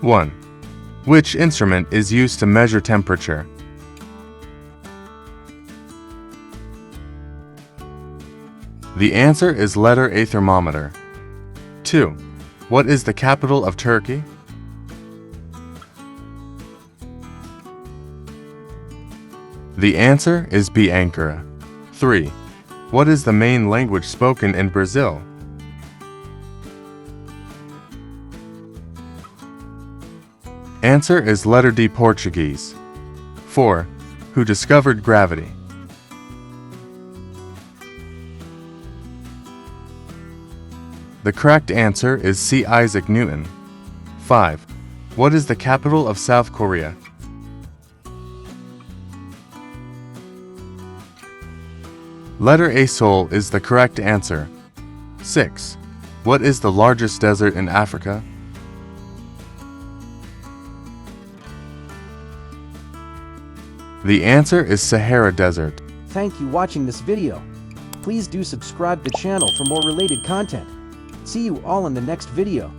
1. Which instrument is used to measure temperature? The answer is letter A, thermometer. 2. What is the capital of Turkey? The answer is B, Ankara. 3. What is the main language spoken in Brazil? Answer is letter D, Portuguese. 4. Who discovered gravity? The correct answer is C, Isaac Newton. 5. What is the capital of South Korea? Letter A, Seoul, is the correct answer. 6. What is the largest desert in Africa? The answer is Sahara Desert. Thank you for watching this video. Please do subscribe the channel for more related content. See you all in the next video.